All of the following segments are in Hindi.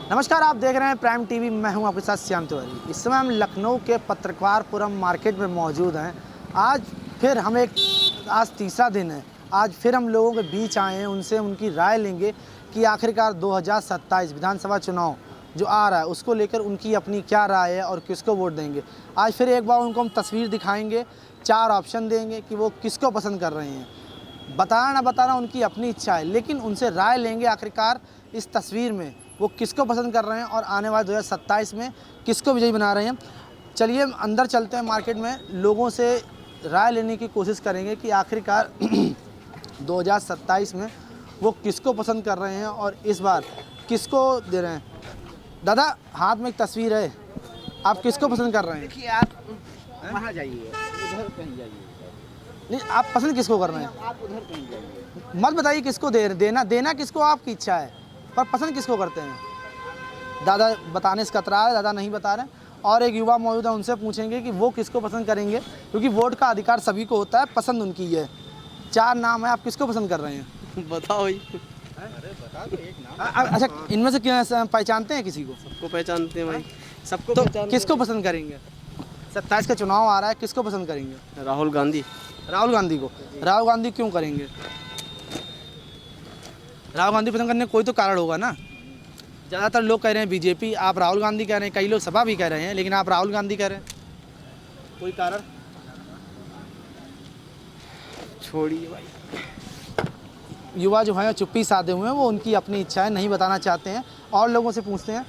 नमस्कार, आप देख रहे हैं प्राइम टीवी। मैं हूं आपके साथ श्याम तिवारी। इस समय हम लखनऊ के पत्रकारपुरम मार्केट में मौजूद हैं। आज फिर हम आज तीसरा दिन है। आज फिर हम लोगों के बीच आए हैं, उनसे उनकी राय लेंगे कि आखिरकार 2027 विधानसभा चुनाव जो आ रहा है उसको लेकर उनकी अपनी क्या राय है और किसको वोट देंगे। आज फिर एक बार उनको हम तस्वीर दिखाएंगे, 4 ऑप्शन देंगे कि वो किसको पसंद कर रहे हैं। बताना ना बताना उनकी अपनी इच्छा है, लेकिन उनसे राय लेंगे आखिरकार इस तस्वीर में वो किसको पसंद कर रहे हैं और आने वाले 2027 में किसको विजयी बना रहे हैं। चलिए अंदर चलते हैं मार्केट में, लोगों से राय लेने की कोशिश करेंगे कि आखिरकार 2027 में वो किसको पसंद कर रहे हैं और इस बार किसको दे रहे हैं। दादा, हाथ में एक तस्वीर है, आप किसको पसंद कर रहे हैं? देखिए, आप वहाँ जाइए, उधर कहीं जाइए। नहीं, आप पसंद किसको कर रहे हैं? आप उधर कहीं जाइए। मत बताइए किसको देना किसको आपकी इच्छा है, पर पसंद किसको करते हैं। दादा बताने से कतरा है, दादा नहीं बता रहे। और एक युवा मौजूद है, उनसे पूछेंगे कि वो किसको पसंद करेंगे, क्योंकि वोट का अधिकार सभी को होता है, पसंद उनकी है। 4 नाम है, आप किसको पसंद कर रहे हैं? बताओ भाई। अरे बता दो एक नाम। अच्छा, इनमें से क्या पहचानते हैं किसी को? सबको पहचानते हैं भाई, सबको तो पहचानते किसको पसंद करेंगे? 27 का चुनाव आ रहा है, किसको पसंद करेंगे? हैं। राहुल गांधी। राहुल गांधी को। राहुल गांधी क्यों करेंगे? राहुल गांधी पसंद करने का कोई तो कारण होगा ना। ज़्यादातर लोग कह रहे हैं बीजेपी, आप राहुल गांधी कह रहे हैं, कई लोग सपा भी कह रहे हैं, लेकिन आप राहुल गांधी कह रहे हैं, कोई कारण? छोड़िए भाई। युवा जो है चुप्पी साधे हुए हैं, वो उनकी अपनी इच्छा है, नहीं बताना चाहते हैं। और लोगों से पूछते हैं।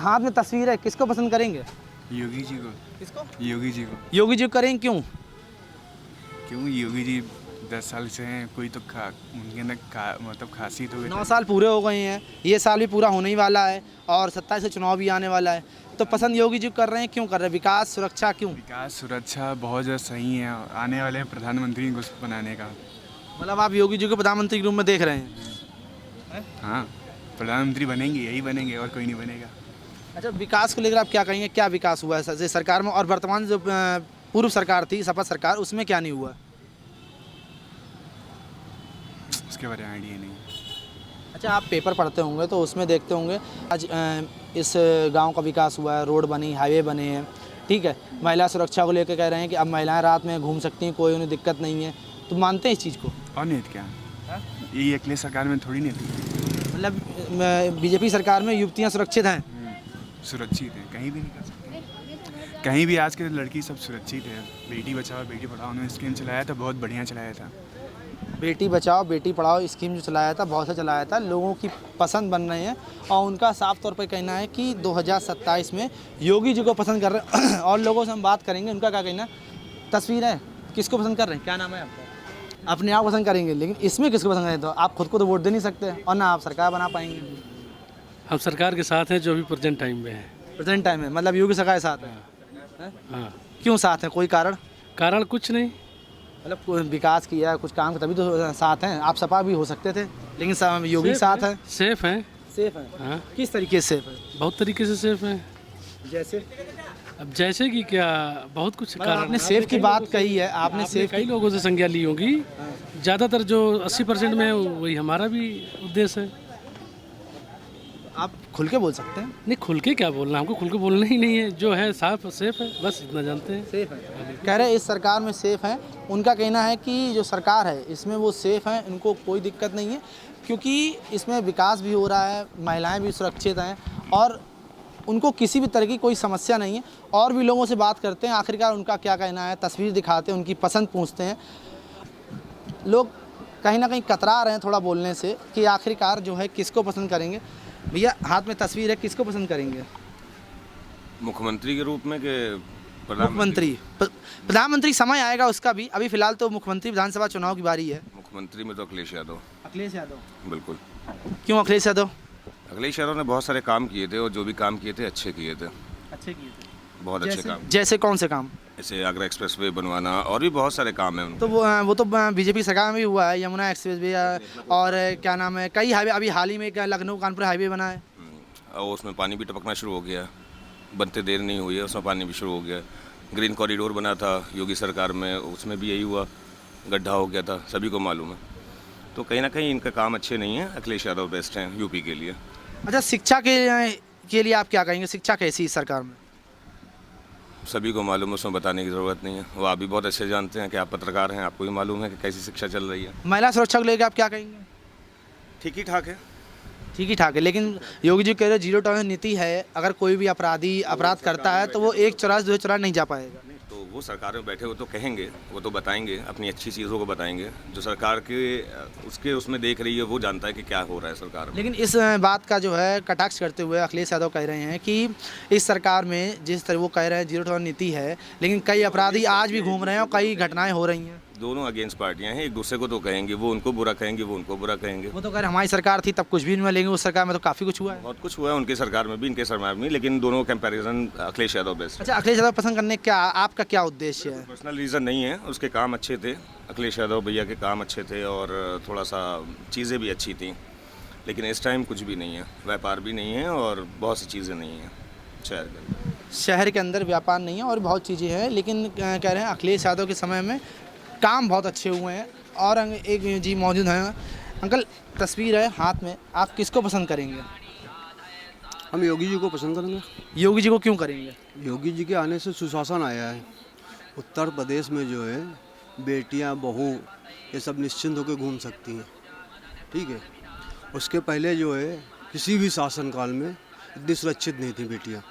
हाथ में तस्वीर है, किसको पसंद करेंगे? योगी जी को। किसको? योगी जी को। योगी जी को करेंगे, क्यों? क्यों? योगी जी 10 साल से हैं, कोई तो उनके अंदर मतलब खासियत हो गई। 9 साल पूरे हो गए हैं, ये साल भी पूरा होने ही वाला है और 27 से चुनाव भी आने वाला है, तो पसंद योगी जी को कर रहे हैं, क्यों कर रहे हैं? विकास, सुरक्षा, क्यों? विकास, सुरक्षा बहुत ज़्यादा सही है। आने वाले हैं प्रधानमंत्री को बनाने का। मतलब आप योगी जी को प्रधानमंत्री के रूप में देख रहे हैं? हाँ, प्रधानमंत्री बनेंगे, यही बनेंगे और कोई नहीं बनेगा। अच्छा, विकास को लेकर आप क्या कहेंगे? क्या विकास हुआ है जैसे सरकार में, और वर्तमान जो पूर्व सरकार थी, सपा सरकार, उसमें क्या नहीं हुआ? उसके बारे में आइडिया नहीं। अच्छा, आप पेपर पढ़ते होंगे तो उसमें देखते होंगे आज इस गांव का विकास हुआ है, रोड बनी, हाईवे बने हैं, ठीक है। महिला सुरक्षा को लेकर कह रहे हैं कि अब महिलाएं रात में घूम सकती हैं, कोई उन्हें दिक्कत नहीं है, तो मानते हैं इस चीज़ को? और नहीं तो क्या, ये अगले सरकार में थोड़ी नहीं थी। मतलब बीजेपी सरकार में युवतियाँ सुरक्षित हैं? सुरक्षित है, कहीं भी नहीं कर सकते। कहीं भी आज के लड़की सब सुरक्षित है। बेटी बचाओ बेटी पढ़ाओ उन्होंने स्कीम चलाया था, बहुत बढ़िया चलाया था। बेटी बचाओ बेटी पढ़ाओ स्कीम जो चलाया था, बहुत सा चलाया था, लोगों की पसंद बन रहे हैं। और उनका साफ तौर पर कहना है कि 2027 में योगी जी को पसंद कर रहे हैं। और लोगों से हम बात करेंगे, उनका क्या कहना है। तस्वीर है, किसको पसंद कर रहे हैं? क्या नाम है आपका? अपने आप पसंद करेंगे, लेकिन इसमें किसको पसंद करें? तो आप खुद को तो वोट दे नहीं सकते और ना आप सरकार बना पाएंगे। हम सरकार के साथ हैं जो भी प्रेजेंट टाइम में है। प्रेजेंट टाइम में मतलब योगी सरकार के साथ है? हाँ, क्यों साथ है, कोई कारण? कारण कुछ नहीं। मतलब कोई विकास किया है, कुछ काम किया, तभी तो साथ हैं। आप सपा भी हो सकते थे, लेकिन योगी साथ है। सेफ है। सेफ है? हाँ, किस तरीके से सेफ है? बहुत तरीके से सेफ है। जैसे अब जैसे कि क्या, बहुत कुछ मतलब कारण। आपने सेफ की बात कही है, आपने सेफ कई लोगों से संज्ञा ली होगी। ज़्यादातर जो 80% में है वही हमारा भी उद्देश्य है। आप खुल के बोल सकते हैं। नहीं, खुल के क्या बोलना, हमको खुल के बोलना ही नहीं है। जो है साफ सेफ है, बस इतना जानते हैं। सेफ है, कह रहे हैं इस सरकार में सेफ है। उनका कहना है कि जो सरकार है इसमें वो सेफ है, इनको कोई दिक्कत नहीं है, क्योंकि इसमें विकास भी हो रहा है, महिलाएं भी सुरक्षित हैं और उनको किसी भी तरह की कोई समस्या नहीं है। और भी लोगों से बात करते हैं, आखिरकार उनका क्या कहना है, तस्वीर दिखाते हैं, उनकी पसंद पूछते हैं। लोग कहीं ना कहीं कतरा रहे हैं थोड़ा बोलने से कि आखिरकार जो है किसको पसंद करेंगे। भैया, हाथ में तस्वीर है, किसको पसंद करेंगे? मुख्यमंत्री के रूप में कि मुख्यमंत्री? प्रधानमंत्री समय आएगा उसका भी, अभी फिलहाल तो मुख्यमंत्री विधानसभा चुनाव की बारी है। मुख्यमंत्री में तो अखिलेश यादव। अखिलेश यादव? बिल्कुल। क्यों अखिलेश यादव? अखिलेश यादव ने बहुत सारे काम किए थे और जो भी काम किए थे अच्छे किए थे। अच्छे किए थे? बहुत अच्छे काम। जैसे कौन से काम? जैसे आगरा एक्सप्रेस वे बनवाना और भी बहुत सारे काम हैं उनके। तो वो तो बीजेपी सरकार में भी हुआ है, यमुना एक्सप्रेस वे और क्या नाम है, कई हाईवे, अभी हाल ही में लखनऊ कानपुर हाईवे बना है। और उसमें पानी भी टपकना शुरू हो गया, बनते देर नहीं हुई है, उसमें पानी भी शुरू हो गया। ग्रीन कॉरिडोर बना था योगी सरकार में, उसमें भी यही हुआ, गड्ढा हो गया था, सभी को मालूम है। तो कहीं ना कहीं इनका काम अच्छे नहीं है। अखिलेश यादव बेस्ट हैं यूपी के लिए। अच्छा, शिक्षा के के लिए आप क्या कहेंगे, शिक्षा कैसी है इस सरकार में? सभी को मालूम है, उसमें बताने की ज़रूरत नहीं है। वो आप भी बहुत अच्छे जानते हैं कि आप पत्रकार हैं, आपको भी मालूम है कि कैसी शिक्षा चल रही है। महिला सुरक्षा को लेकर आप क्या कहेंगे? ठीक ही ठाक है। ठीक ही ठाक है, लेकिन योगी जी कह रहे जीरो टॉलरेंस नीति है, अगर कोई भी अपराधी अपराध करता है तो वो 1 चौरास 2 चौरास नहीं जा पाएगा। तो वो सरकार में बैठे, वो तो कहेंगे, वो तो बताएंगे, अपनी अच्छी चीज़ों को बताएंगे। जो सरकार के उसमें देख रही है वो जानता है कि क्या हो रहा है सरकार में। लेकिन इस बात का जो है कटाक्ष करते हुए अखिलेश यादव कह रहे हैं कि इस सरकार में जिस तरह वो कह रहे हैं जीरो टॉलरेंस नीति है, लेकिन कई अपराधी आज भी घूम रहे हैं और कई घटनाएं हो रही हैं। दोनों अगेंस्ट पार्टियां हैं, एक दूसरे को तो कहेंगे, वो उनको बुरा कहेंगे, वो उनको बुरा कहेंगे। वो तो कह रहे हमारी सरकार थी तब कुछ भी नहीं मिलेंगे, उस सरकार में तो काफ़ी कुछ हुआ है। बहुत कुछ हुआ है उनकी सरकार में भी, इनके सरकार में भी, लेकिन दोनों कंपैरिजन अखिलेश यादव बेस्ट। अच्छा, अखिलेश यादव पसंद करने का आपका क्या उद्देश्य है? पर्सनल रीज़न नहीं है, उसके काम अच्छे थे, अखिलेश यादव भैया के काम अच्छे थे और थोड़ा सा चीज़ें भी अच्छी थी। लेकिन इस टाइम कुछ भी नहीं है, व्यापार भी नहीं है और बहुत सी चीज़ें नहीं हैं शहर के अंदर। शहर के अंदर व्यापार नहीं है और बहुत चीज़ें हैं, लेकिन कह रहे हैं अखिलेश यादव के समय में काम बहुत अच्छे हुए हैं। और एक जी मौजूद हैं, अंकल तस्वीर है हाथ में, आप किसको पसंद करेंगे? हम योगी जी को पसंद करेंगे। योगी जी को क्यों करेंगे? योगी जी के आने से सुशासन आया है। उत्तर प्रदेश में जो है बेटियां, बहू ये सब निश्चिंत होकर घूम सकती हैं, ठीक है। उसके पहले जो है किसी भी शासनकाल में इतनी सुरक्षित नहीं थी बेटियां।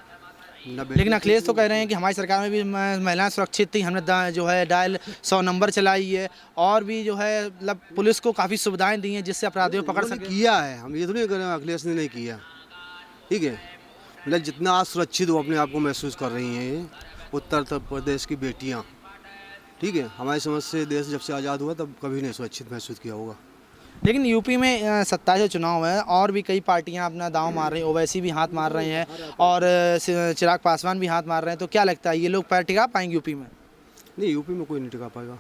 लेकिन अखिलेश तो कह रहे हैं कि हमारी सरकार में भी महिलाएं सुरक्षित थी, हमने जो है डायल 100 नंबर चलाई है और भी जो है मतलब पुलिस को काफ़ी सुविधाएं दी हैं जिससे अपराधियों को पकड़ सके। किया है, हम ये तो नहीं कर रहे हैं अखिलेश ने नहीं किया, ठीक है। मतलब जितना आज सुरक्षित वो अपने आप को महसूस कर रही हैं उत्तर प्रदेश की बेटियाँ, ठीक है। हमारी समझ से देश जब से आज़ाद हुआ तब कभी नहीं सुरक्षित महसूस किया होगा। लेकिन यूपी में 27 चुनाव है और भी कई पार्टियां अपना दांव मार रही हैं, ओवैसी भी हाथ मार रहे हैं और चिराग पासवान भी हाथ मार रहे हैं। तो क्या लगता है ये लोग पैर टिका पाएंगे यूपी में? नहीं, यूपी में कोई नहीं टिका पाएगा,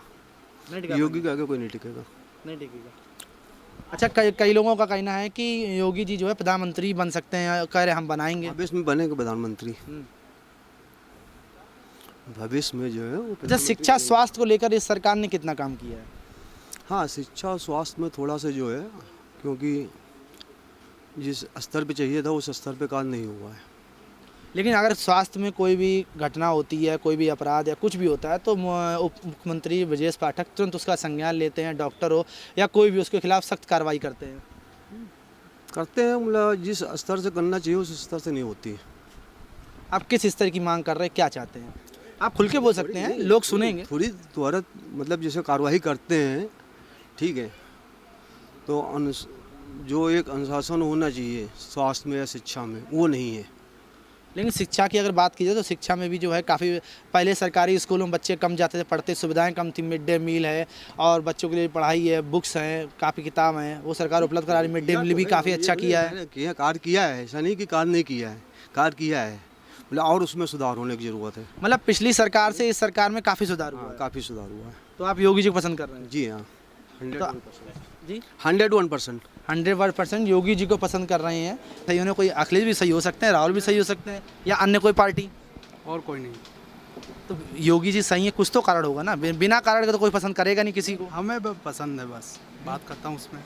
योगी के आगे कोई नहीं टिकेगा। नहीं टिकेगा। अच्छा, कई लोगों का कहना है कि योगी जी जो है प्रधानमंत्री बन सकते हैं, कह रहे हम बनाएंगे। भविष्य में बनेंगे प्रधानमंत्री, भविष्य में जो है वो। अच्छा, शिक्षा स्वास्थ्य को लेकर इस सरकार ने कितना काम किया है? हाँ, शिक्षा और स्वास्थ्य में थोड़ा सा जो है, क्योंकि जिस स्तर पे चाहिए था उस स्तर पे काम नहीं हुआ है। लेकिन अगर स्वास्थ्य में कोई भी घटना होती है, कोई भी अपराध या कुछ भी होता है तो उप मुख्यमंत्री ब्रजेश पाठक तुरंत उसका संज्ञान लेते हैं, डॉक्टर हो या कोई भी उसके खिलाफ सख्त कार्रवाई करते हैं। मतलब जिस स्तर से करना चाहिए उस स्तर से नहीं होती है। आप किस स्तर की मांग कर रहे हैं, क्या चाहते हैं? आप खुल के बोल सकते हैं, लोग सुनेंगे। थोड़ी त्वरित मतलब जैसे कार्रवाई करते हैं, ठीक है, तो जो एक अनुशासन होना चाहिए स्वास्थ्य में या शिक्षा में वो नहीं है। लेकिन शिक्षा की अगर बात की जाए तो शिक्षा में भी जो है काफ़ी पहले सरकारी स्कूलों में बच्चे कम जाते थे, पढ़ते, सुविधाएं कम थी, मिड डे मील है और बच्चों के लिए पढ़ाई है, बुक्स हैं, काफ़ी किताब हैं, वो सरकार उपलब्ध करा रही। मिड डे मील भी काफ़ी अच्छा किया है। कार्य किया है, ऐसा नहीं कि कार्य नहीं किया है, कार्य किया है, मतलब और उसमें सुधार होने की ज़रूरत है। मतलब पिछली सरकार से इस सरकार में काफ़ी सुधार हुआ है। काफ़ी सुधार हुआ है। तो आप योगी जी को पसंद कर रहे हैं? जी हाँ, 101%। 100% योगी जी को पसंद कर रहे हैं। सही होने कोई अखिलेश भी सही हो सकते हैं, राहुल भी सही हो सकते हैं या अन्य कोई पार्टी, और कोई नहीं। तो योगी जी सही है, कुछ तो कारण होगा ना, बिना कारण के तो कोई पसंद करेगा नहीं किसी को। हमें पसंद है, बस बात करता हूँ उसमें।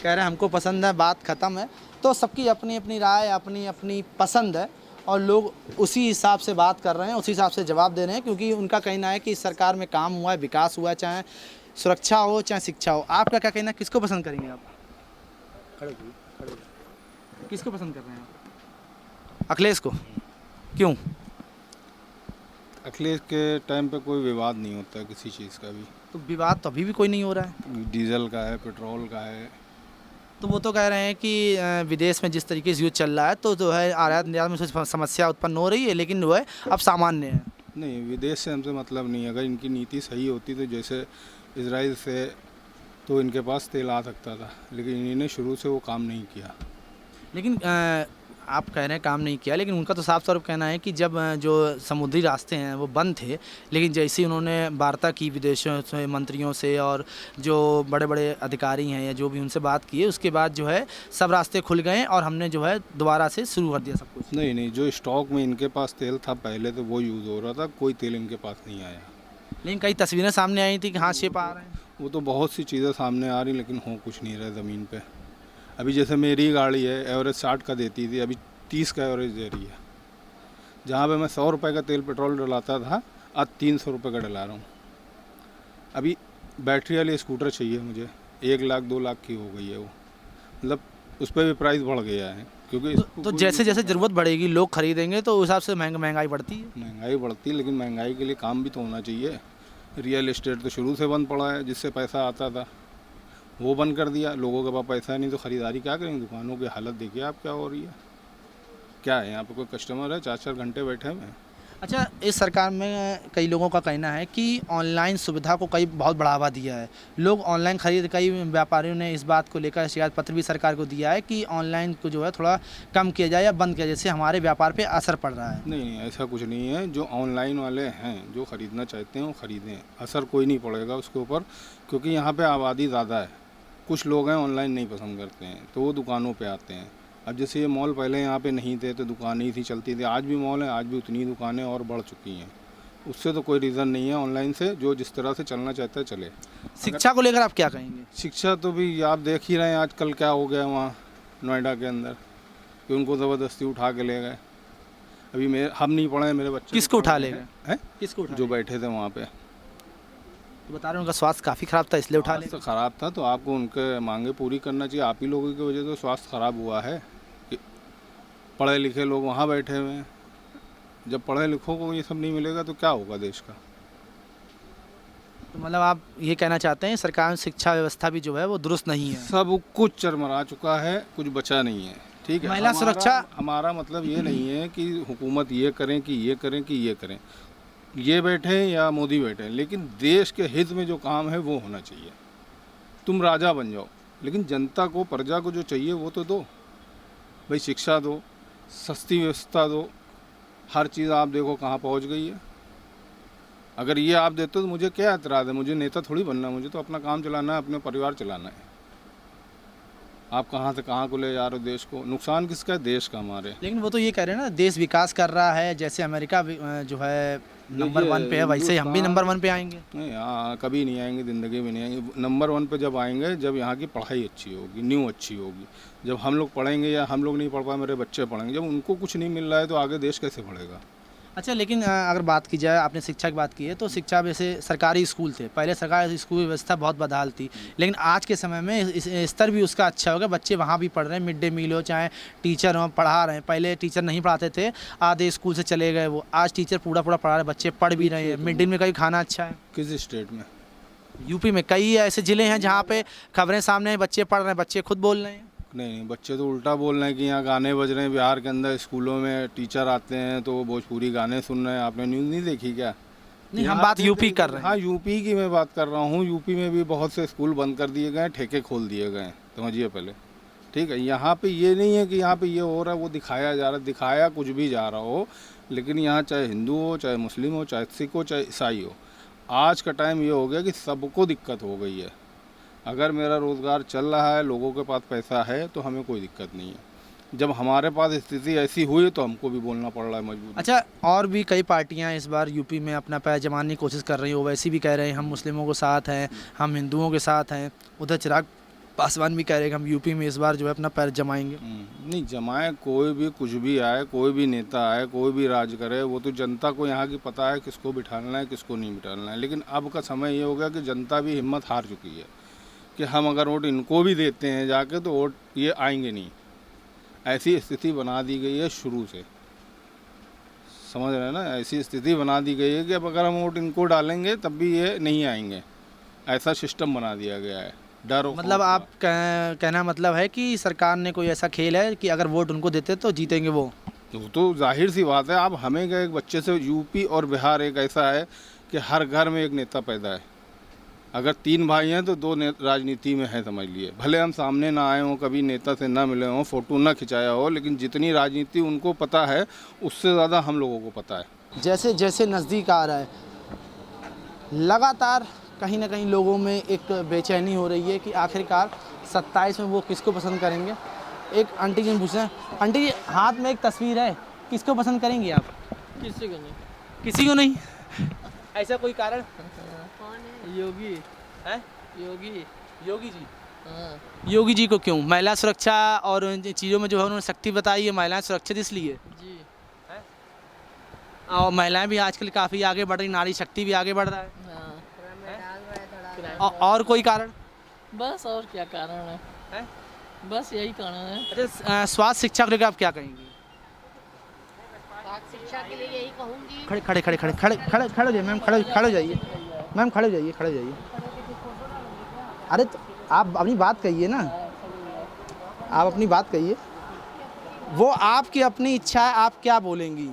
कह रहे हैं हमको पसंद है, बात ख़त्म है। तो सबकी अपनी अपनी राय, अपनी अपनी पसंद है और लोग उसी हिसाब से बात कर रहे हैं, उसी हिसाब से जवाब दे रहे हैं, क्योंकि उनका कहना है कि इस सरकार में काम हुआ है, विकास हुआ है, चाहे सुरक्षा हो चाहे शिक्षा हो। आपका क्या कहना है, किसको पसंद करेंगे आप? किसको पसंद कर रहे हैं आप? अखिलेश को। क्यों? अखिलेश के टाइम पे कोई विवाद नहीं होता है किसी चीज़ का भी। तो विवाद तो अभी भी कोई नहीं हो रहा है। डीजल का है, पेट्रोल का है। तो वो तो कह रहे हैं कि विदेश में जिस तरीके से युद्ध चल रहा है तो जो है आयात निर्यात में समस्या उत्पन्न हो रही है, लेकिन जो है अब सामान्य है। नहीं, विदेश से हमसे मतलब नहीं है। अगर इनकी नीति सही होती तो जैसे इजराइल से तो इनके पास तेल आ सकता था, लेकिन इन्होंने शुरू से वो काम नहीं किया। लेकिन आप कह रहे हैं काम नहीं किया, लेकिन उनका तो साफ तौर पर कहना है कि जब जो समुद्री रास्ते हैं वो बंद थे, लेकिन जैसे ही उन्होंने वार्ता की विदेशों से, मंत्रियों से और जो बड़े बड़े अधिकारी हैं या जो भी उनसे बात की है, उसके बाद जो है सब रास्ते खुल गए और हमने जो है दोबारा से शुरू कर दिया सब कुछ। नहीं, जो स्टॉक में इनके पास तेल था पहले तो वो यूज़ हो रहा था, कोई तेल इनके पास नहीं आया। लेकिन कई तस्वीरें सामने आई थी कि हाँ शिप आ रहे हैं। वो तो बहुत सी चीज़ें सामने आ रही, लेकिन हो कुछ नहीं रहा ज़मीन पे। अभी जैसे मेरी गाड़ी है, एवरेज 60 का देती थी, अभी 30 का एवरेज दे रही है। जहाँ पे मैं 100 रुपये का तेल पेट्रोल डलाता था, आज 300 रुपये का डला रहा हूँ। अभी बैटरी वाली स्कूटर चाहिए मुझे, 1 लाख 2 लाख की हो गई है वो, मतलब उस पर भी प्राइस बढ़ गया है, क्योंकि तो जैसे जैसे ज़रूरत बढ़ेगी लोग खरीदेंगे तो उस हिसाब से महंगाई बढ़ती है। महंगाई बढ़ती है, लेकिन महंगाई के लिए काम भी तो होना चाहिए। रियल एस्टेट तो शुरू से बंद पड़ा है, जिससे पैसा आता था वो बंद कर दिया। लोगों के पास पैसा नहीं तो ख़रीदारी क्या करेंगे? दुकानों की हालत देखिए आप क्या हो रही है। क्या है, यहाँ पे कोई कस्टमर है 4-4 घंटे बैठे हुए हैं। अच्छा, इस सरकार में कई लोगों का कहना है कि ऑनलाइन सुविधा को कई बहुत बढ़ावा दिया है, लोग ऑनलाइन खरीद, कई व्यापारियों ने इस बात को लेकर शिकायत पत्र भी सरकार को दिया है कि ऑनलाइन को जो है थोड़ा कम किया जाए या बंद किया जाए, जिससे हमारे व्यापार पे असर पड़ रहा है। नहीं, ऐसा कुछ नहीं है। जो ऑनलाइन वाले हैं, जो ख़रीदना चाहते हैं वो ख़रीदें, असर कोई नहीं पड़ेगा उसके ऊपर, क्योंकि यहाँ पे आबादी ज़्यादा है। कुछ लोग हैं ऑनलाइन नहीं पसंद करते हैं तो वो दुकानों पे आते हैं। अब जैसे ये मॉल पहले यहाँ पे नहीं थे तो दुकानें ही थी, चलती थी। आज भी मॉल है, आज भी उतनी दुकानें और बढ़ चुकी हैं। उससे तो कोई रीज़न नहीं है। ऑनलाइन से जो जिस तरह से चलना चाहता है चले। शिक्षा को लेकर आप क्या कहेंगे? शिक्षा तो भी आप देख ही रहे हैं आजकल क्या हो गया वहाँ नोएडा के अंदर, कि उनको ज़बरदस्ती उठा के ले गए। अभी हम नहीं पढ़े हैं, मेरे बच्चे। किसको उठा ले गए? हैं? किसको उठा? जो बैठे थे वहाँ पे। तो बता रहे हैं उनका स्वास्थ्य काफ़ी ख़राब था इसलिए उठा ले। स्वास्थ्य ख़राब था तो आपको उनके मांगे पूरी करना चाहिए। आप ही लोगों की वजह से स्वास्थ्य ख़राब हुआ है। पढ़े लिखे लोग वहाँ बैठे हुए हैं। जब पढ़े लिखों को ये सब नहीं मिलेगा तो क्या होगा देश का? तो मतलब आप ये कहना चाहते हैं सरकार शिक्षा व्यवस्था भी जो है वो दुरुस्त नहीं है? सब कुछ चरमरा चुका है, कुछ बचा नहीं है। ठीक है, महिला सुरक्षा, हमारा मतलब ये नहीं है कि हुकूमत ये करें कि ये करें कि ये करें, ये बैठे या मोदी बैठे, लेकिन देश के हित में जो काम है वो होना चाहिए। तुम राजा बन जाओ, लेकिन जनता को, प्रजा को जो चाहिए वो तो दो भाई। शिक्षा दो, सस्ती व्यवस्था दो, हर चीज़ आप देखो कहाँ पहुँच गई है। अगर ये आप देते तो मुझे क्या एतराज़ है? मुझे नेता थोड़ी बनना है, मुझे तो अपना काम चलाना है, अपने परिवार चलाना है। आप कहाँ से कहाँ को ले जा रहे हो देश को? नुकसान किसका है? देश का हमारे। लेकिन वो तो ये कह रहे हैं ना देश विकास कर रहा है, जैसे अमेरिका जो है नंबर 1 पे है, वैसे ही हम भी नंबर 1 पे आएंगे। नहीं, हाँ, कभी नहीं आएंगे, ज़िंदगी में नहीं आएंगे। नंबर 1 पे जब आएंगे जब यहाँ की पढ़ाई अच्छी होगी, न्यू अच्छी होगी। जब हम लोग पढ़ेंगे या हम लोग नहीं पढ़ पाए, मेरे बच्चे पढ़ेंगे, जब उनको कुछ नहीं मिल रहा है तो आगे देश कैसे बढ़ेगा? अच्छा, लेकिन अगर बात की जाए, आपने शिक्षा की बात की है, तो शिक्षा वैसे सरकारी स्कूल थे, पहले सरकारी स्कूल व्यवस्था बहुत बदहाल थी, लेकिन आज के समय में स्तर भी उसका अच्छा हो गया। बच्चे वहाँ भी पढ़ रहे हैं, मिड डे मील हो चाहे टीचर हो पढ़ा रहे हैं। पहले टीचर नहीं पढ़ाते थे, आधे स्कूल से चले गए वो, आज टीचर पूरा पढ़ा रहे हैं, बच्चे पढ़ भी रहे हैं। मिड डे में कहीं खाना अच्छा है? किस स्टेट में? यूपी में कई ऐसे ज़िले हैं जहाँ पे खबरें सामने हैं, बच्चे पढ़ रहे हैं, बच्चे खुद बोल रहे हैं। नहीं, बच्चे तो उल्टा बोल रहे हैं कि यहाँ गाने बज रहे हैं। बिहार के अंदर स्कूलों में टीचर आते हैं तो वो भोजपुरी गाने सुन रहे हैं। आपने न्यूज़ नहीं देखी क्या? नहीं, हम बात यूपी कर रहे हैं। हाँ, यूपी की मैं बात कर रहा हूँ। यूपी में भी बहुत से स्कूल बंद कर दिए गए, ठेके खोल दिए गए, समझिए पहले। ठीक है, यहाँ पे ये नहीं है कि यहाँ पे ये हो रहा है वो दिखाया जा रहा है, दिखाया कुछ भी जा रहा हो, लेकिन यहाँ चाहे हिंदू हो, चाहे मुस्लिम हो, चाहे सिख हो, चाहे ईसाई हो, आज का टाइम ये हो गया कि सबको दिक्कत हो गई है। अगर मेरा रोज़गार चल रहा है, लोगों के पास पैसा है, तो हमें कोई दिक्कत नहीं है। जब हमारे पास स्थिति ऐसी हुई तो हमको भी बोलना पड़ रहा है मजबूर। अच्छा, और भी कई पार्टियां इस बार यूपी में अपना पैर जमाने की कोशिश कर रही हो, वैसे भी कह रहे हैं हम मुस्लिमों के साथ हैं, हम हिंदुओं के साथ हैं। उधर चिराग पासवान भी कह रहे हैं कि हम यूपी में इस बार जो है अपना पैर जमाएंगे। नहीं जमाए, कोई भी कुछ भी आए, कोई भी नेता आए, कोई भी राज करे, वो तो जनता को यहाँ की पता है किसको बिठाना है किसको नहीं बिठाना है। लेकिन अब का समय ये हो गया कि जनता भी हिम्मत हार चुकी है कि हम अगर वोट इनको भी देते हैं जाके तो वोट ये आएंगे नहीं। ऐसी स्थिति बना दी गई है शुरू से, समझ रहे हैं ना? ऐसी स्थिति बना दी गई है कि अब अगर हम वोट इनको डालेंगे तब भी ये नहीं आएंगे। ऐसा सिस्टम बना दिया गया है। डर मतलब आप कहना मतलब है कि सरकार ने कोई ऐसा खेल है कि अगर वोट उनको देते तो जीतेंगे वो? तो जाहिर सी बात है। आप हमें क्या, एक बच्चे से यूपी और बिहार एक ऐसा है कि हर घर में एक नेता पैदा है। अगर 3 भाई हैं तो 2 राजनीति में है, समझ लिए। भले हम सामने ना आए हों, कभी नेता से ना मिले हों, फ़ोटो ना खिंचाया हो, लेकिन जितनी राजनीति उनको पता है उससे ज़्यादा हम लोगों को पता है। जैसे जैसे नज़दीक आ रहा है, लगातार कहीं ना कहीं लोगों में एक बेचैनी हो रही है कि आखिरकार 27 में वो किसको पसंद करेंगे। एक आंटी जी ने पूछा, आंटी जी हाथ में एक तस्वीर है, किसको पसंद करेंगी आप? किसी को नहीं। किसी को नहीं? ऐसा कोई कारण? कौन है? योगी है? योगी योगी जी। योगी जी को क्यों? महिला सुरक्षा और इन चीज़ों में जो है उन्होंने सख्ती बताई है, महिलाएं सुरक्षित इसलिए जी। और महिलाएं भी आजकल काफ़ी आगे बढ़ रही, नारी शक्ति भी आगे बढ़ रहा है। हाँ। और कोई कारण? बस और क्या कारण है? बस यही कारण है। अच्छा, स्वास्थ्य शिक्षा को लेकर आप क्या कहेंगी? शिक्षा के लिए यही कहूँगी। खड़े खड़े खड़े खड़े खड़े खड़े खड़े हो जाइए मैम, खड़े खड़े हो जाइए मैम, खड़े हो जाइए, खड़े हो जाइए। अरे तो आप अपनी बात कहिए ना, आप अपनी बात कहिए। वो आपकी अपनी इच्छा है, आप क्या बोलेंगी?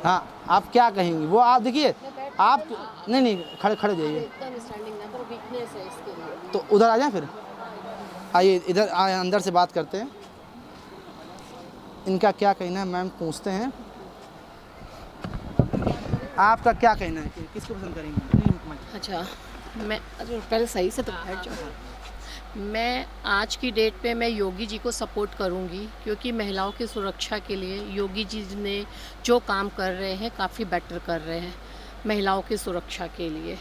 हाँ, आप क्या कहेंगी वो आप देखिए। आप नहीं खड़े खड़े हो जाइए। तो उधर आ जाए, फिर आइए इधर आए, अंदर से बात करते हैं। इनका क्या कहना है मैम, पूछते हैं। आपका क्या कहना है कि किसको पसंद करेंगे? अच्छा, मैं पहले सही से तो बैठ जाओ। मैं आज की डेट पे मैं योगी जी को सपोर्ट करूंगी, क्योंकि महिलाओं की सुरक्षा के लिए योगी जी ने जो काम कर रहे हैं काफ़ी बेटर कर रहे हैं महिलाओं की सुरक्षा के लिए।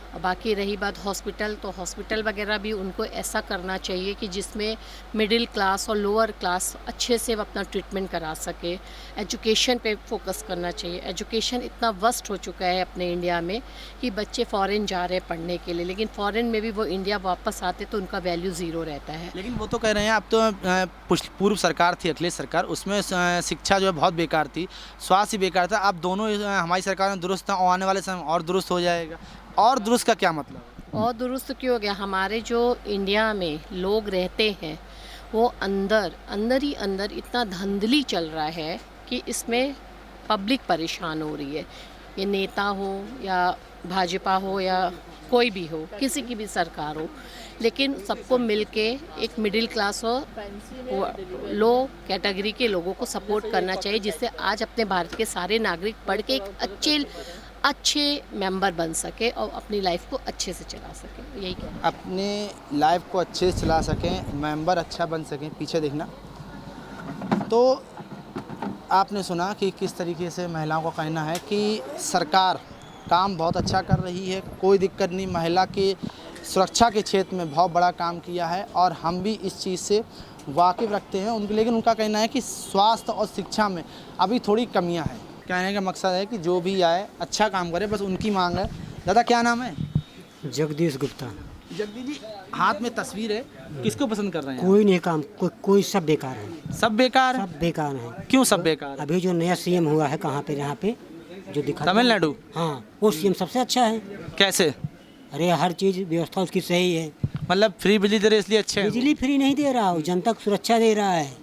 और बाकी रही बात हॉस्पिटल, तो हॉस्पिटल वगैरह भी उनको ऐसा करना चाहिए कि जिसमें मिडिल क्लास और लोअर क्लास अच्छे से अपना ट्रीटमेंट करा सके। एजुकेशन पे फोकस करना चाहिए। एजुकेशन इतना वर्स्ट हो चुका है अपने इंडिया में कि बच्चे फॉरेन जा रहे हैं पढ़ने के लिए, लेकिन फॉरेन में भी वो इंडिया वापस आते तो उनका वैल्यू ज़ीरो रहता है। लेकिन वो तो कह रहे हैं अब तो पूर्व सरकार थी, अखिलेश सरकार, उसमें शिक्षा जो है बहुत बेकार थी, स्वास्थ्य बेकार था। अब दोनों हमारी सरकार में दुरुस्त था, आने वाले समय और दुरुस्त हो जाएगा। और दुरुस्त का क्या मतलब है? और दुरुस्त क्यों हो गया? हमारे जो इंडिया में लोग रहते हैं वो अंदर इतना धांधली चल रहा है कि इसमें पब्लिक परेशान हो रही है। ये नेता हो या भाजपा हो या कोई भी हो, किसी की भी सरकार हो, लेकिन सबको मिलके एक मिडिल क्लास और लो कैटेगरी के लोगों को सपोर्ट करना चाहिए, जिससे आज अपने भारत के सारे नागरिक पढ़ के एक अच्छे मेंबर बन सके और अपनी लाइफ को अच्छे से चला सके। यही कहना, अपने लाइफ को अच्छे से चला सकें, मेंबर अच्छा बन सकें। पीछे देखना। तो आपने सुना कि किस तरीके से महिलाओं का कहना है कि सरकार काम बहुत अच्छा कर रही है, कोई दिक्कत नहीं, महिला की सुरक्षा के क्षेत्र में बहुत बड़ा काम किया है और हम भी इस चीज़ से वाकिफ़ रखते हैं उनके। लेकिन उनका कहना है कि स्वास्थ्य और शिक्षा में अभी थोड़ी कमियां हैं। कहने का मकसद है कि जो भी आए अच्छा काम करे, बस उनकी मांग है। दादा क्या नाम है? जगदीश गुप्ता। जगदीश जी, हाथ में तस्वीर है, किसको पसंद कर रहे हैं? कोई नहीं काम, कोई सब बेकार है। सब बेकार है? सब बेकार है। क्यों सब बेकार है? अभी जो नया सीएम हुआ है कहाँ पे, यहाँ पे जो दिखा, तमिलनाडु। हाँ, वो सीएम सबसे अच्छा है। कैसे? अरे हर चीज़ व्यवस्था उसकी सही है। मतलब फ्री बिजली दे रहे इसलिए अच्छे हैं? बिजली फ्री नहीं दे रहा, वो जनता को सुरक्षा दे रहा है।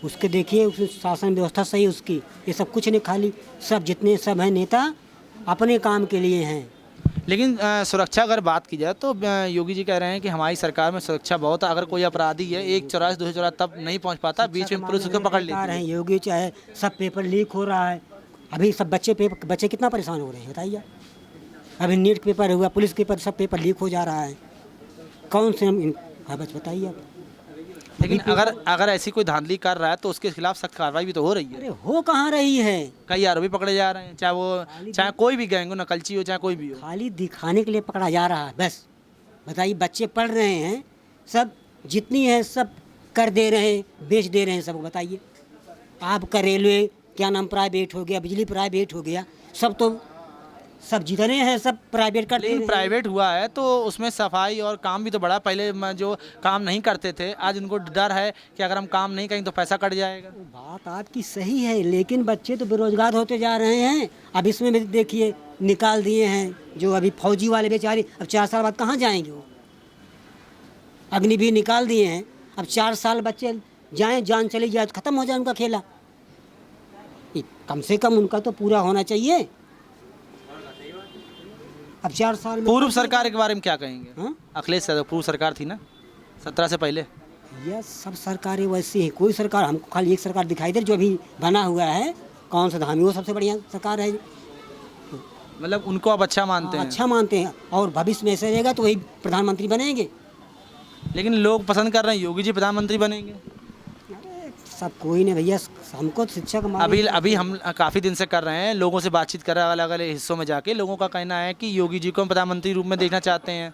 उसके देखिए, उस शासन व्यवस्था सही उसकी। ये सब कुछ नहीं, खाली सब जितने सब हैं नेता अपने काम के लिए हैं। लेकिन सुरक्षा अगर बात की जाए तो योगी जी कह रहे हैं कि हमारी सरकार में सुरक्षा बहुत है। अगर कोई अपराधी है, एक चौराहे से दूसरे चौराहे तब नहीं पहुंच पाता, बीच में पुलिस उसको पकड़ लेती है। योगी चाहे सब पेपर लीक हो रहा है। अभी सब बच्चे कितना परेशान हो रहे हैं बताइए। अभी नीट पेपर हुआ, पुलिस के पेपर, सब पेपर लीक हो जा रहा है। कौन से बस बताइए। लेकिन अगर ऐसी कोई धांधली कर रहा है तो उसके खिलाफ सख्त कार्रवाई भी तो हो रही है। अरे हो कहाँ रही है? कई आरोपी पकड़े जा रहे हैं, चाहे कोई भी गैंग हो, नकलची हो, चाहे कोई भी हो। खाली दिखाने के लिए पकड़ा जा रहा है बस। बताइए, बच्चे पढ़ रहे हैं, सब जितनी है सब कर दे रहे हैं, बेच दे रहे हैं सब। बताइए, आपका रेलवे क्या नाम प्राइवेट हो गया, बिजली प्राइवेट हो गया, सब जितने हैं सब प्राइवेट कर। लेकिन प्राइवेट हुआ है तो उसमें सफाई और काम भी तो बढ़ा। पहले जो काम नहीं करते थे, आज उनको डर है कि अगर हम काम नहीं करेंगे तो पैसा कट जाएगा। बात आपकी सही है, लेकिन बच्चे तो बेरोजगार होते जा रहे हैं। अब इसमें भी देखिए निकाल दिए हैं जो अभी फौजी वाले बेचारे, अब 4 साल बाद कहाँ जाएंगे वो? अग्निवीर निकाल दिए हैं, अब 4 साल बच्चे जाएं, जान चली जाए, ख़त्म हो जाए उनका खेला। कम से कम उनका तो पूरा होना चाहिए। अब 4 साल में पूर्व सरकार के बारे में क्या कहेंगे? हाँ? अखिलेश पूर्व सरकार थी ना 17 से पहले। यह सब सरकारें वैसी हैं। कोई सरकार, हमको खाली एक सरकार दिखाई दे जो अभी बना हुआ है, कौन सा धामी, वो सबसे बढ़िया सरकार है। मतलब उनको आप अच्छा मानते हैं? अच्छा मानते हैं, और भविष्य में ऐसे रहेगा तो वही प्रधानमंत्री बनेंगे। लेकिन लोग पसंद कर रहे हैं योगी जी प्रधानमंत्री बनेंगे। सब कोई नहीं भैया, हमको तो शिक्षा का अभी हम काफ़ी दिन से कर रहे हैं, लोगों से बातचीत कर रहे हैं अलग अलग हिस्सों में जाके। लोगों का कहना है कि योगी जी को हम प्रधानमंत्री रूप में देखना चाहते हैं।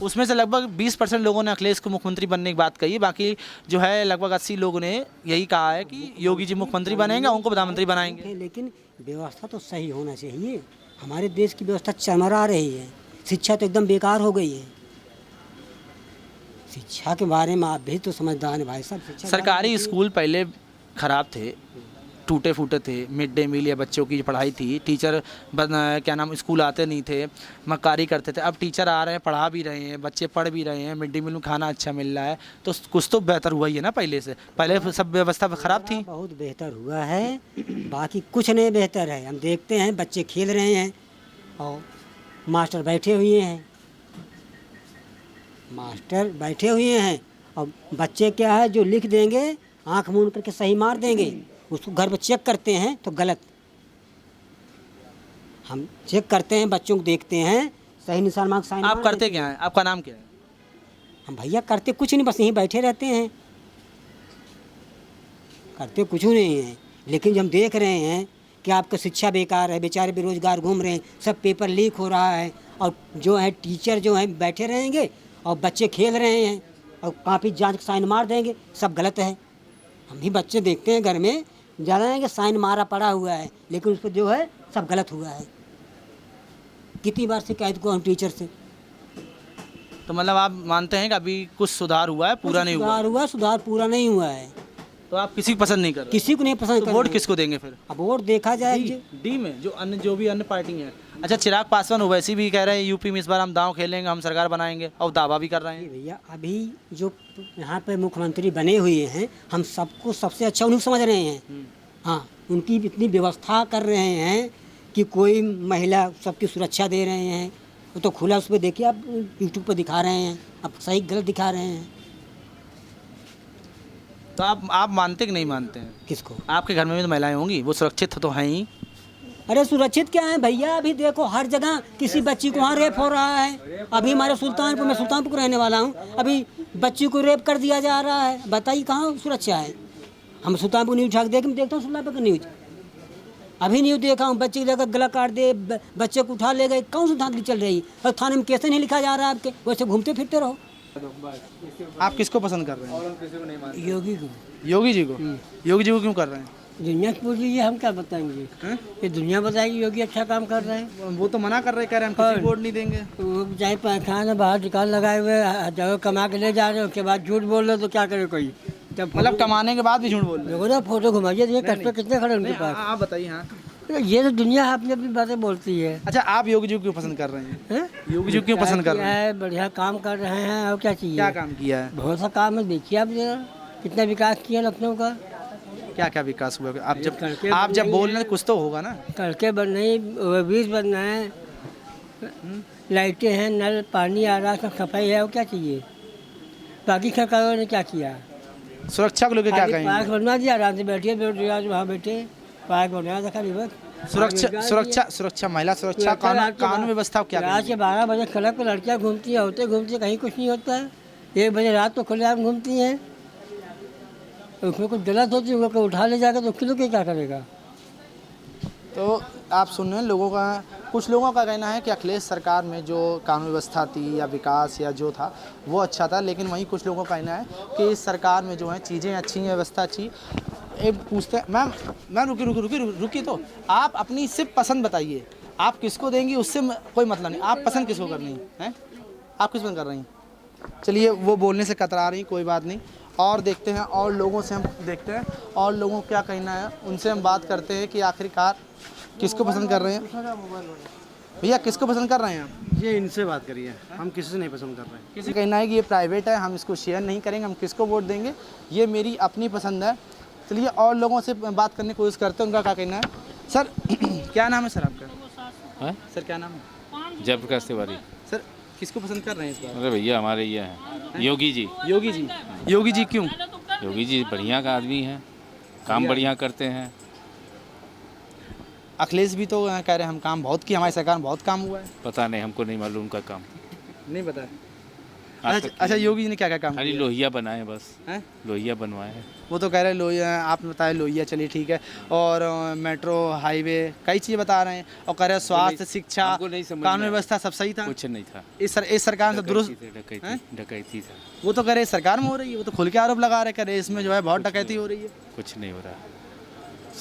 उसमें से लगभग 20% लोगों ने अखिलेश को मुख्यमंत्री बनने की बात कही है। बाकी जो है लगभग 80 लोगों ने यही कहा है कि योगी जी मुख्यमंत्री बनेंगे, उनको प्रधानमंत्री बनाएंगे। लेकिन व्यवस्था तो सही होना चाहिए। हमारे देश की व्यवस्था चरमरा रही है, शिक्षा तो एकदम बेकार हो गई है। शिक्षा के बारे में आप भी तो समझदार हैं भाई साहब। सरकारी स्कूल पहले ख़राब थे, टूटे फूटे थे। मिड डे मील या बच्चों की पढ़ाई थी, टीचर क्या नाम स्कूल आते नहीं थे, मक्कारी करते थे। अब टीचर आ रहे हैं, पढ़ा भी रहे हैं, बच्चे पढ़ भी रहे हैं, मिड डे मील में खाना अच्छा मिल रहा है, तो कुछ तो बेहतर हुआ ही है ना पहले से। पहले सब व्यवस्था ख़राब थी। बहुत बेहतर हुआ है, बाकी कुछ नहीं बेहतर है। हम देखते हैं बच्चे खेल रहे हैं और मास्टर बैठे हुए हैं, और बच्चे क्या है जो लिख देंगे, आँख मूंद करके सही मार देंगे। उसको घर पर चेक करते हैं तो गलत। हम चेक करते हैं, बच्चों को देखते हैं, सही निशान मार्क साइन। आप करते क्या हैं? आपका नाम क्या है? हम भैया करते कुछ नहीं, बस यहीं बैठे रहते हैं, करते कुछ नहीं है। लेकिन जब हम देख रहे हैं कि आपका शिक्षा बेकार है, बेचारे बेरोजगार घूम रहे हैं, सब पेपर लीक हो रहा है, और जो है टीचर जो है बैठे रहेंगे और बच्चे खेल रहे हैं और काफ़ी जांच साइन मार देंगे, सब गलत है। हम भी बच्चे देखते हैं घर में, ज़्यादा है कि साइन मारा पड़ा हुआ है, लेकिन उस पर जो है सब गलत हुआ है। कितनी बार शिकायत को हम टीचर से। तो मतलब आप मानते हैं कि अभी कुछ सुधार हुआ है, पूरा नहीं हुआ? सुधार पूरा नहीं हुआ है। तो आप किसी को पसंद नहीं कर रहे? किसी को नहीं पसंद। तो वोट किसको देंगे फिर? अब वोट देखा जाए डी में जो भी अन्य पार्टी है। अच्छा, चिराग पासवान ओवैसी भी कह रहे हैं यूपी में इस बार हम दांव खेलेंगे, हम सरकार बनाएंगे, और दावा भी कर रहे हैं। भैया अभी जो यहाँ पे मुख्यमंत्री बने हुए हैं, हम सबको सबसे अच्छा उन्हीं समझ रहे हैं। हाँ, उनकी इतनी व्यवस्था कर रहे हैं कि कोई महिला सबकी सुरक्षा दे रहे हैं। वो तो खुला उस पर देखिए, आप यूट्यूब पर दिखा रहे हैं, आप सही गलत दिखा रहे हैं। तो आप मानते कि नहीं मानते हैं? किसको? आपके घर में भी तो महिलाएं होंगी, वो सुरक्षित तो हैं ही। अरे सुरक्षित क्या है भैया, अभी देखो हर जगह किसी बच्ची को वहाँ रेप हो रहा है। अभी हमारे सुल्तानपुर, मैं सुल्तानपुर को रहने वाला हूँ, अभी बच्ची को रेप कर दिया जा रहा है। बताइए कहाँ सुरक्षा है? हम सुल्तानपुर न्यूज उठा के देखता हूँ, सुल्तानपुर का न्यूज अभी न्यूज देखा हूँ, बच्चे की गला काट दे, बच्चे को उठा ले गए। कौन सी धांधली चल रही है? और थाने में कैसे नहीं लिखा जा रहा है आपके, वैसे घूमते फिरते रहो। आप किसको पसंद कर रहे हैं? योगी को। योगी जी को? योगी जी को क्यों कर रहे हैं? दुनिया पूछ लीजिए, हम क्या बताएंगे? ये दुनिया बताएगी योगी अच्छा काम कर रहे हैं। वो तो मना कर रहे, कह रहे हैं हम किसी वोट नहीं देंगे। वो चाहे पैखाना बाहर दुकान लगाए हुए जगह कमा के ले जा रहे हो, उसके बाद झूठ बोल रहे हो तो क्या करे कोई? मतलब कमाने के बाद भी झूठ बोल रहे देखो ना, फोटो घुमाइए, देखिए कष्ट पे कितने खड़े उनके पास। आप बताइए। हाँ, ये तो दुनिया अपनी अपनी बातें बोलती है। अच्छा, आप योगी जी को क्यों पसंद कर रहे हैं? योगी जी क्यों पसंद कर रहे हैं? बढ़िया काम कर रहे हैं, और क्या चाहिए? क्या काम किया है? बहुत सा काम है, देखिए आप जरा कितना विकास किया लखनऊ का। क्या क्या विकास हुआ? आप जब बोल रहे हैं कुछ तो होगा ना। सड़कें बन रही, ओवरब्रिज बन रहे हैं, लाइटें हैं, नल पानी आ रहा, सब सफाई है, और क्या चाहिए? बाकी सरकारों ने क्या किया? सुरक्षा को लेकर क्या कहेंगे? पार्क बनवा दिया, आराम से बैठिए, वहाँ बैठे पार्क बनवा देखा नहीं बस। सुरक्षा महिला सुरक्षा, कानून व्यवस्था क्या? रात के 12 बजे सड़क पर लड़कियाँ घूमती हैं, घूमती कहीं कुछ नहीं होता है। 1 बजे रात को खुलेआम घूमती हैं, उसमें कुछ गलत होती है, उसको उठा ले जाकर तो उसके लिए क्या करेगा? तो आप सुन रहे हैं लोगों का, कुछ लोगों का कहना है कि अखिलेश सरकार में जो कानून व्यवस्था थी या विकास या जो था वो अच्छा था, लेकिन वहीं कुछ लोगों का कहना है कि इस सरकार में जो है चीज़ें अच्छी हैं, व्यवस्था अच्छी। एक पूछते हैं मैम रुकी तो आप अपनी सिर्फ पसंद बताइए, आप किसको देंगी उससे कोई मतलब नहीं, आप पसंद किसको करनी है? आप किस पसंद कर रही हैं? चलिए, वो बोलने से कतरा रही, कोई बात नहीं। और देखते हैं और लोगों से हम देखते हैं और लोगों क्या कहना है, उनसे हम बात करते हैं कि आखिरकार किसको पसंद कर रहे हैं। भैया किसको पसंद कर रहे हैं आप? ये इनसे बात करिए, हम किसी से नहीं पसंद कर रहे हैं। किसी कहना है कि ये प्राइवेट है, हम इसको शेयर नहीं करेंगे, हम किसको वोट देंगे, ये मेरी अपनी पसंद है। चलिए और लोगों से बात करने की कोशिश करते हैं, उनका क्या कहना है। सर क्या नाम है सर आपका? है? सर क्या नाम है? जयप्रकाश तिवारी। सर किसको पसंद कर रहे हैं इस बार? अरे भैया हमारे ये हैं योगी जी। योगी जी? योगी जी क्यों? योगी जी बढ़िया का आदमी है, काम बढ़िया करते हैं। अखिलेश भी तो कह रहे हैं हम काम बहुत किए, हमारी सरकार में बहुत काम हुआ है। पता नहीं, हमको नहीं मालूम उनका काम। नहीं पता है। अच्छा, योगी जी ने क्या क्या काम खाली किया? लोहिया बनाए बस, हैं? लोहिया बनवाए हैं। वो तो कह रहे हैं लोहिया, आपने बताया लोहिया, चलिए ठीक है, और मेट्रो, हाईवे, कई चीज़ें बता रहे हैं, और कह रहे हैं स्वास्थ्य, शिक्षा, हमको नहीं समझ में कानून आया। व्यवस्था सब सही था। कुछ नहीं था। इस सरकार से दुरुस्त, डकैती था। वो तो कह रहे हैं सरकार में हो रही है, वो तो खुल के आरोप लगा रहे, कह रहे हैं इसमें जो है बहुत डकैती हो रही है। कुछ नहीं हो रहा,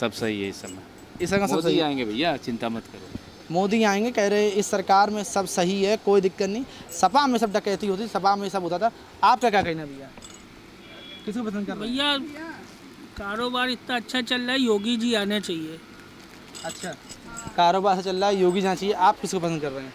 सब सही है इस समय। इस सरकार सब मोदी सही है। आएंगे भैया, चिंता मत करो। मोदी आएंगे, कह रहे हैं इस सरकार में सब सही है, कोई दिक्कत नहीं। सपा में सब डकैती होती, सपा में सब होता था। आपका क्या कहना है भैया, किसको पसंद कर रहे हैं? भैया कारोबार इतना अच्छा चल रहा है, योगी जी आने चाहिए। अच्छा, कारोबार से चल रहा है, योगी जाना चाहिए। आप किसको पसंद कर रहे हैं?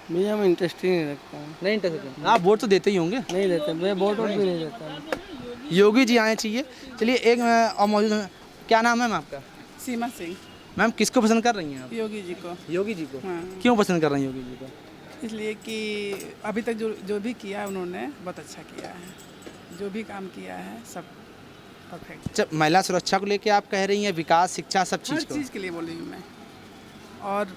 भैया मैं इंटरेस्ट ही नहीं रखता हूँ। नहीं इंटरेस्ट, आप वोट तो देते ही होंगे। नहीं देते, मैं वोट भी नहीं देता। योगी जी आने चाहिए। चलिए, एक और मौजूद है, क्या नाम है मैम आपका? सीमा सिंह। मैम किसको पसंद कर रही हैं आप? योगी जी को। योगी जी को। हाँ। क्यों पसंद कर रही हैं योगी जी को? इसलिए कि अभी तक जो भी किया है उन्होंने बहुत अच्छा किया है, जो भी काम किया है सब परफेक्ट। जब महिला सुरक्षा को लेके आप कह रही हैं, विकास, शिक्षा, सब हर चीज़ को, चीज़ के लिए बोल रही हूँ मैं, और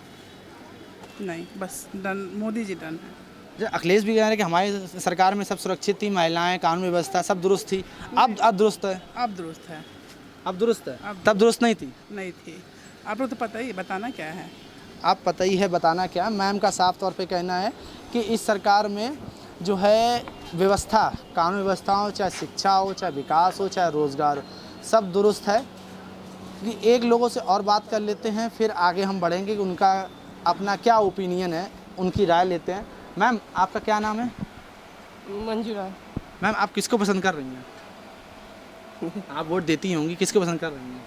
नहीं बस डन, मोदी जी डन है। जब अखिलेश भी कह रहे हैं कि हमारी सरकार में सब सुरक्षित थी, महिलाएं, कानून व्यवस्था सब दुरुस्त थी। अब दुरुस्त है, अब दुरुस्त है। अब दुरुस्त है, अब तब दुरुस्त नहीं थी। नहीं थी। आप लोग तो पता ही, बताना क्या है। आप पता ही है, बताना क्या। मैम का साफ तौर पे कहना है कि इस सरकार में जो है व्यवस्था, कानून व्यवस्था हो, चाहे शिक्षा हो, चाहे विकास हो, चाहे रोज़गार हो, सब दुरुस्त है। कि एक लोगों से और बात कर लेते हैं, फिर आगे हम बढ़ेंगे कि उनका अपना क्या ओपिनियन है, उनकी राय लेते हैं। मैम आपका क्या नाम है? मंजूरा। मैम आप किसको पसंद कर रही हैं? आप वोट देती होंगी, किसको पसंद कर रही हैं?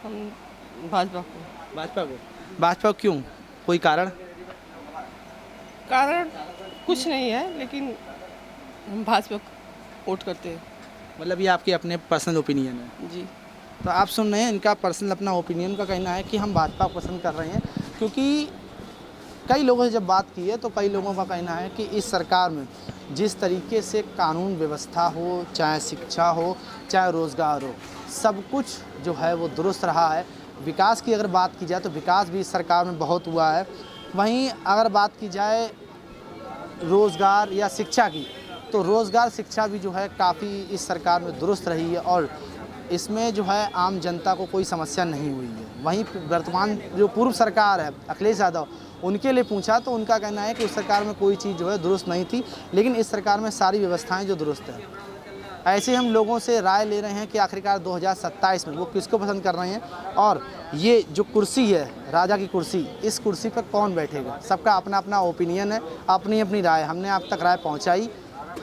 हम भाजपा को। भाजपा को। भाजपा क्यों, कोई कारण? कारण कुछ नहीं है, लेकिन हम भाजपा को वोट करते हैं। मतलब ये आपके अपने पर्सनल ओपिनियन है? जी। तो आप सुन रहे हैं, इनका पर्सनल अपना ओपिनियन का कहना है कि हम भाजपा को पसंद कर रहे हैं, क्योंकि कई लोगों से जब बात की है तो कई लोगों का कहना है कि इस सरकार में जिस तरीके से कानून व्यवस्था हो, चाहे शिक्षा हो, चाहे रोज़गार हो, सब कुछ जो है वो दुरुस्त रहा है। विकास की अगर बात की जाए तो विकास भी इस सरकार में बहुत हुआ है। वहीं अगर बात की जाए रोज़गार या शिक्षा की, तो रोज़गार, शिक्षा भी जो है काफ़ी इस सरकार में दुरुस्त रही है, और इसमें जो है आम जनता को कोई समस्या नहीं हुई है। वहीं वर्तमान जो पूर्व सरकार है अखिलेश यादव, उनके लिए पूछा तो उनका कहना है कि उस सरकार में कोई चीज़ जो है दुरुस्त नहीं थी, लेकिन इस सरकार में सारी व्यवस्थाएं जो दुरुस्त है। ऐसे हम लोगों से राय ले रहे हैं कि आखिरकार 2027 में वो किसको पसंद कर रहे हैं, और ये जो कुर्सी है, राजा की कुर्सी, इस कुर्सी पर कौन बैठेगा। सबका अपना अपना ओपिनियन है, अपनी अपनी राय। हमने आप तक राय पहुँचाई,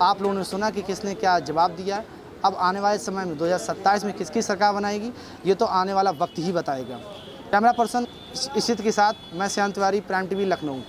आप लोगों ने सुना कि किसने क्या जवाब दिया है। अब आने वाले समय में 2027 में किसकी सरकार बनाएगी, ये तो आने वाला वक्त ही बताएगा। कैमरा पर्सन इशित के साथ मैं श्याम तिवारी, प्राइम टीवी, लखनऊ।